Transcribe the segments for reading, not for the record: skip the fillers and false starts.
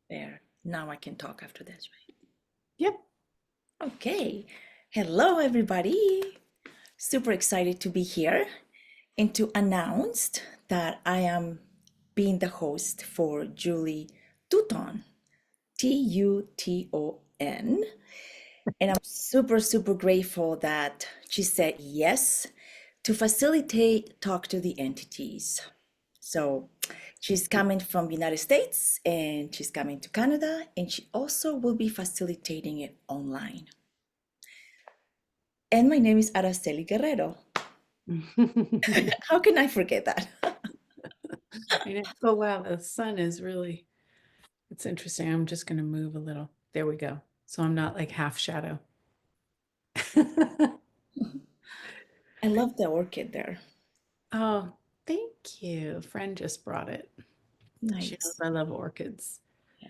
There. Now I can talk after this, Yep. right? Okay. Hello, everybody. Super excited to be here and to announce that I am being the host for Julie Tuton, Tuton. And I'm super, super grateful that she said yes to facilitate Talk to the Entities. So she's coming from United States and she's coming to Canada and she also will be facilitating it online. And my name is Araceli Guerrero. How can I forget that? I know. Oh, wow. The sun is really, it's interesting. I'm just going to move a little. There we go. So I'm not like half shadow. I love the orchid there. Oh, thank you. Friend just brought it. She knows Nice. I love orchids. Yeah.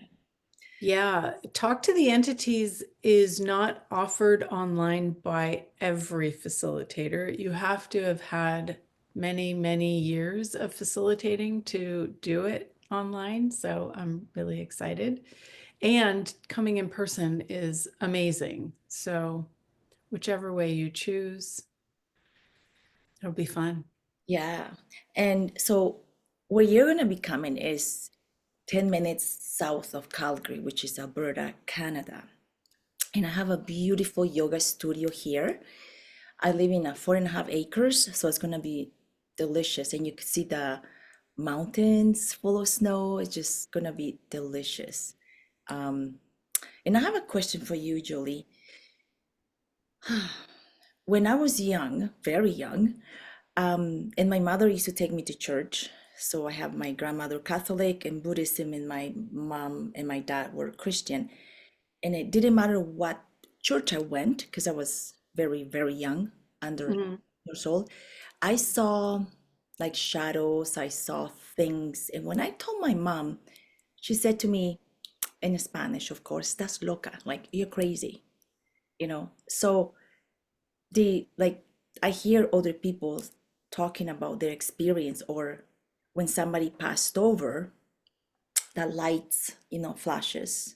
Yeah, Talk to the Entities is not offered online by every facilitator. You have to have had many, many years of facilitating to do it online. So I'm really excited. And coming in person is amazing. So whichever way you choose, it'll be fun. Yeah. And so where you're going to be coming is 10 minutes south of Calgary, which is Alberta, Canada. And I have a beautiful yoga studio here. I live in a 4.5 acres, so it's gonna be delicious. And you can see the mountains full of snow. It's just gonna be delicious. And I have a question for you, Julie. When I was young, very young, and my mother used to take me to church. So I have my grandmother Catholic and Buddhism, and my mom and my dad were Christian. And it didn't matter what church I went, because I was very, very young, under Mhm. years old. I saw like shadows, I saw things. And when I told my mom, she said to me in Spanish, of course, "Estás loca," like you're crazy, you know. So the like I hear other people talking about their experience, or when somebody passed over, that lights, flashes.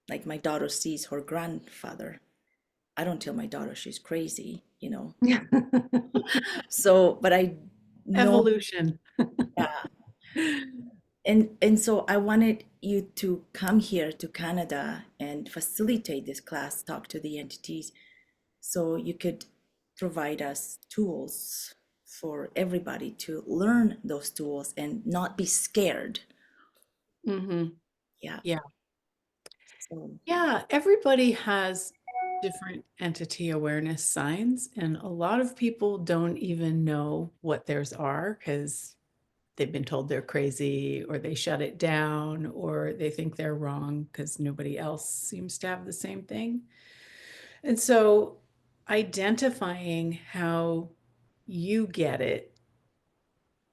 Like my daughter sees her grandfather. I don't tell my daughter she's crazy, you know. So, but I know, Evolution. yeah. And so I wanted you to come here to Canada and facilitate this class, talk to the entities, so you could provide us tools for everybody to learn those tools and not be scared. Hmm. Yeah. Yeah. So, Yeah, everybody has different entity awareness signs, and a lot of people don't even know what theirs are because they've been told they're crazy, or they shut it down, or they think they're wrong because nobody else seems to have the same thing. And so, identifying how you get it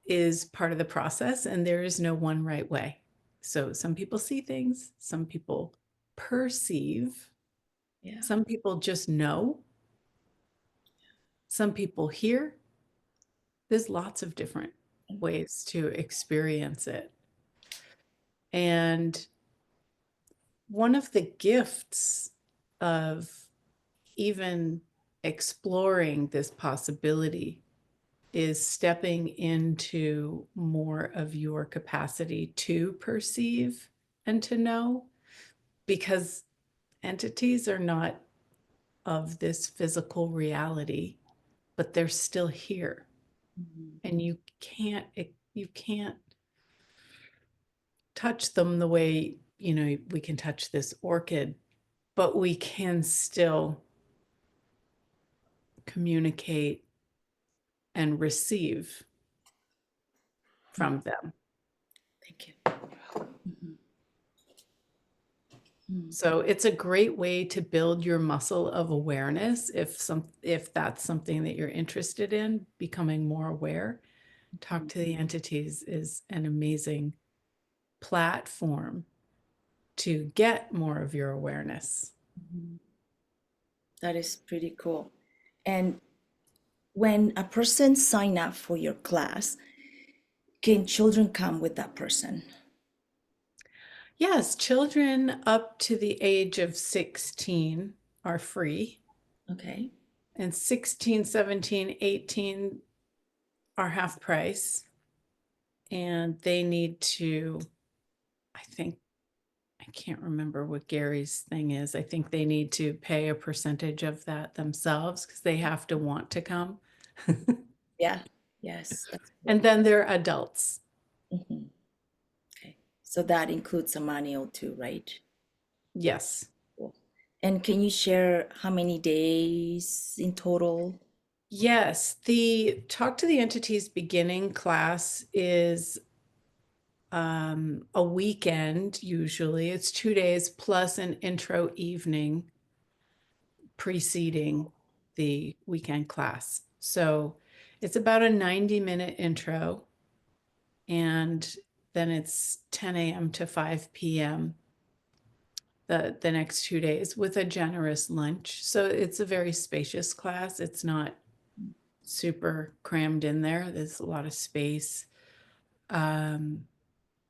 is part of the process, and there is no one right way. So, some people see things, some people perceive. yeah. Some people just know, some people hear. There's lots of different ways to experience it. And one of the gifts of even exploring this possibility is stepping into more of your capacity to perceive and to know, because entities are not of this physical reality, but they're still here. Mhm. And you can't touch them the way we can touch this orchid, but we can still communicate and receive Mm. from them. Thank you. Mhm. Mm. So it's a great way to build your muscle of awareness if that's something that you're interested in, becoming more aware. Talk to the entities is an amazing platform to get more of your awareness. Mhm. That is pretty cool. And when a person sign up for your class, can children come with that person? Yes, children up to the age of 16 are free, Okay. and 16, 17, 18 are half price. And they need to, I think, I can't remember what Gary's thing is. I think they need to pay a percentage of that themselves because they have to want to come. Yeah. Yes, that's cool. And then they're adults. Mhm. Okay. So that includes a manual too, right? Yes. Cool. And can you share how many days in total? Yes. The Talk to the Entities beginning class is a weekend, usually. It's 2 days plus an intro evening preceding the weekend class. So it's about a 90-minute intro, and then it's 10 a.m. to 5 p.m. The next 2 days with a generous lunch. So it's a very spacious class. It's not super crammed in there. There's a lot of space. Um,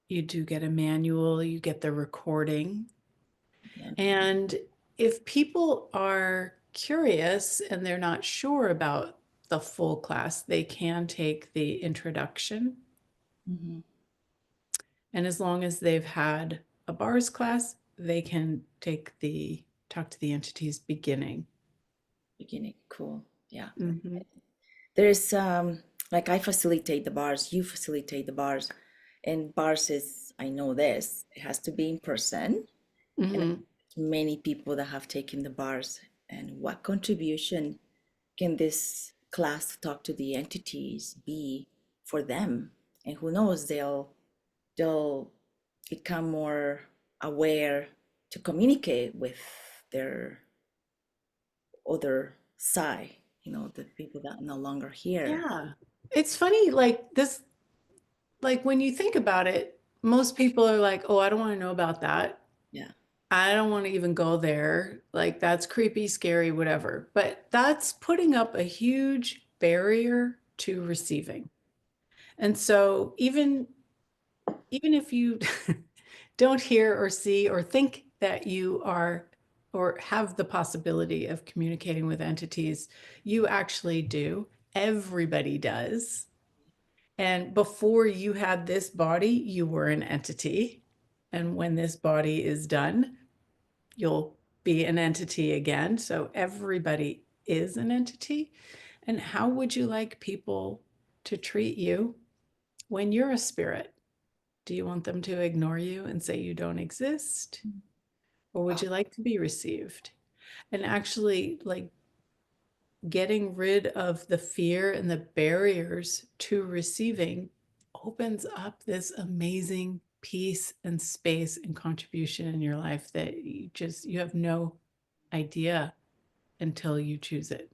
you do get a manual, you get the recording. Yeah. And if people are curious and they're not sure about the full class, they can take the introduction. Mhm. And as long as they've had a bars class, they can take the Talk to the Entities beginning. Beginning. Cool. Yeah. Mm-hmm. There's like I facilitate the bars, you facilitate the bars, and bars is I know this, it has to be in person, and Mm-hmm. many people that have taken the bars. And what contribution can this class talk to the entities be for them? And who knows, they'll become more aware to communicate with their other side, the people that are no longer here. Yeah. It's funny, like this, like when you think about it, most people are like, oh, I don't want to know about that. Yeah. I don't want to even go there. Like, that's creepy, scary, whatever. But that's putting up a huge barrier to receiving. And so even if you don't hear or see or think that you are or have the possibility of communicating with entities, you actually do. Everybody does. And before you had this body, you were an entity. And when this body is done, you'll be an entity again. So everybody is an entity. And how would you like people to treat you when you're a spirit? Do you want them to ignore you and say you don't exist? Or would you like to be received? And actually, like getting rid of the fear and the barriers to receiving opens up this amazing peace and space and contribution in your life that you have no idea until you choose it.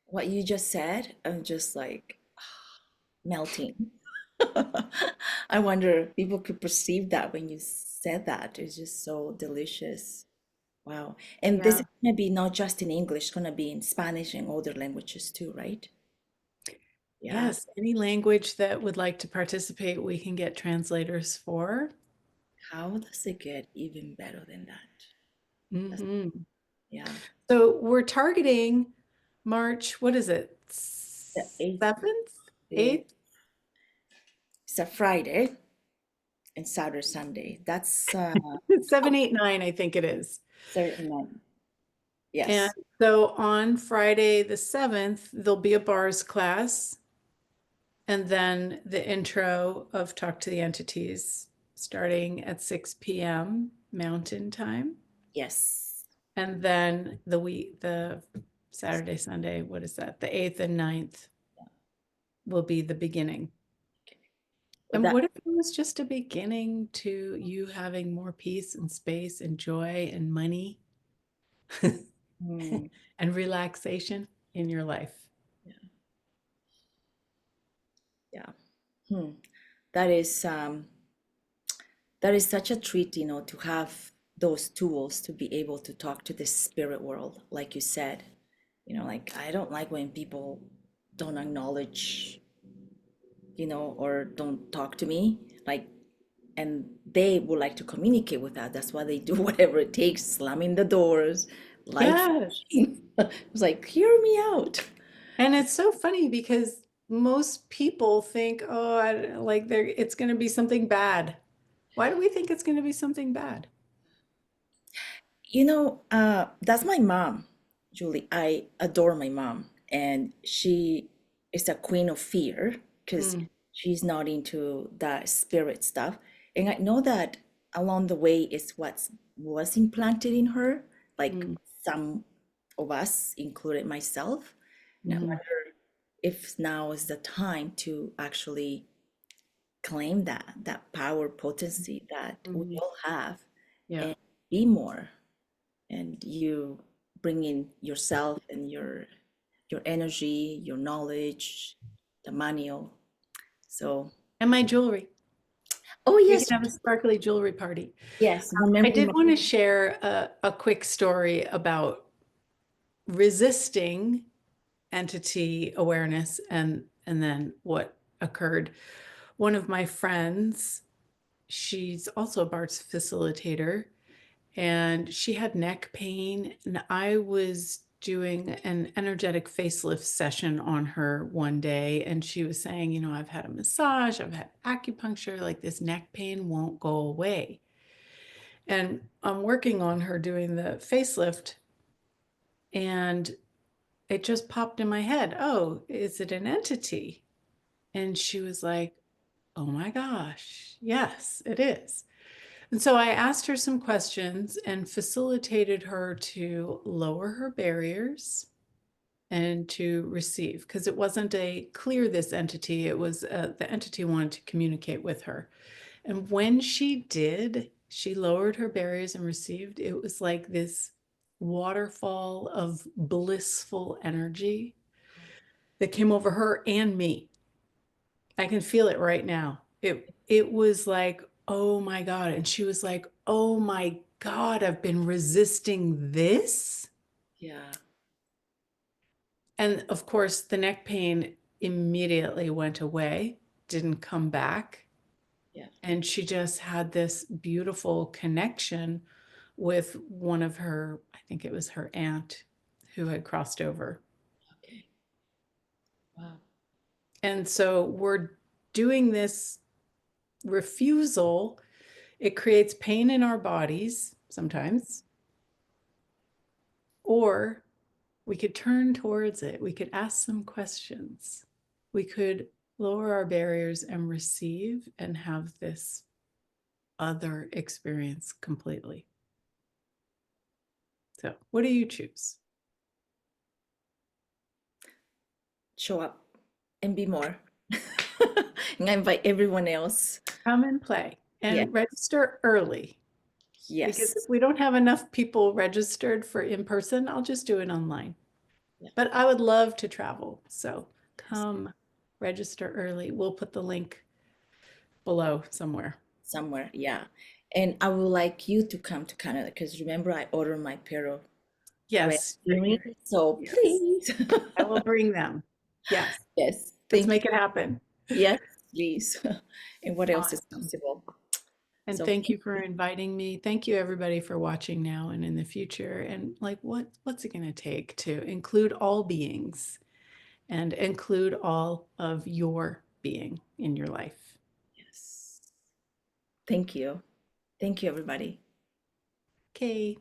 What you just said, I'm just like melting. I wonder if people could perceive that when you said that. It's just so delicious. Wow. And this Yeah. is going to be not just in English, it's going to be in Spanish and other languages too, right? Yeah. Yes, any language that would like to participate, we can get translators for. How does it get even better than that? That's, Hmm. yeah. So we're targeting March, what is it? The eighth, 7th, the, 8th? it's a Friday and Saturday, Sunday. That's 7, 8, 9, I think it is. certain. And Yes. so on Friday, the 7th, there'll be a bars class, and then the intro of Talk to the Entities starting at 6 p.m. Mountain Time. Yes. And then the Saturday, Sunday, what is that? The 8th and 9th will be the beginning. Well, And that, what if it was just a beginning to you having more peace and space and joy and money hmm, and relaxation in your life? yeah. Yeah. Hmm. That is that is such a treat, to have those tools to be able to talk to the spirit world, like you said. Like I don't like when people don't acknowledge, or don't talk to me. Like and they would like to communicate with us. That's why they do whatever it takes, slamming the doors, light Yes. flashing. It's like, hear me out. And it's so funny because most people think, oh, like it's going to be something bad. Why do we think it's going to be something bad? That's my mom, Julie. I adore my mom, and she is a queen of fear because Mm, she's not into that spirit stuff. And I know that along the way is what was implanted in her, like mm, some of us, included myself. And I mhm, wonder if now is the time to actually claim that power potency that we mhm. all have Yeah. and be more, and you bring in yourself and your energy, your knowledge, the manual. So, And my jewelry. oh We can yes, have a sparkly jewelry party. yes, I remember did my, want to share a quick story about resisting entity awareness and then what occurred. One of my friends, she's also a Bart's facilitator, and she had neck pain, and I was doing an energetic facelift session on her one day, and she was saying, I've had a massage, I've had acupuncture, like this neck pain won't go away. And I'm working on her doing the facelift, and it just popped in my head, oh, is it an entity? And she was like, oh my gosh, yes, it is. And so I asked her some questions and facilitated her to lower her barriers and to receive, because it wasn't a clear this entity, it was the entity wanted to communicate with her. And when she did, she lowered her barriers and received, it was like this waterfall of blissful energy that came over her and me. I can feel it right now. It was like, oh my God. And she was like, oh my God, I've been resisting this. yeah, And of course, the neck pain immediately went away, didn't come back. yeah, And she just had this beautiful connection with one of her, I think it was her aunt who had crossed over. okay, wow, And so we're doing this refusal. It creates pain in our bodies sometimes, or we could turn towards it. We could ask some questions. We could lower our barriers and receive and have this other experience completely. So, what do you choose? show up and be more. And I invite everyone else. Come and play Yeah, and register early, because if yes, we don't have enough people registered for in person, I'll just do it online. yeah, But I would love to travel. So, yes, come register early. We'll put the link below somewhere. somewhere, yeah. And I would like you to come to Canada because remember I ordered my pair of red Yes, earrings. So yes, please. I will bring them. Yes, Yes, let's thank you. make it happen. Yes, please. And what else is Awesome. possible? And So thank you for inviting me. Thank you everybody for watching now and in the future. And like what's it going to take to include all beings and include all of your being in your life? yes. Thank you. Thank you, everybody. Okay.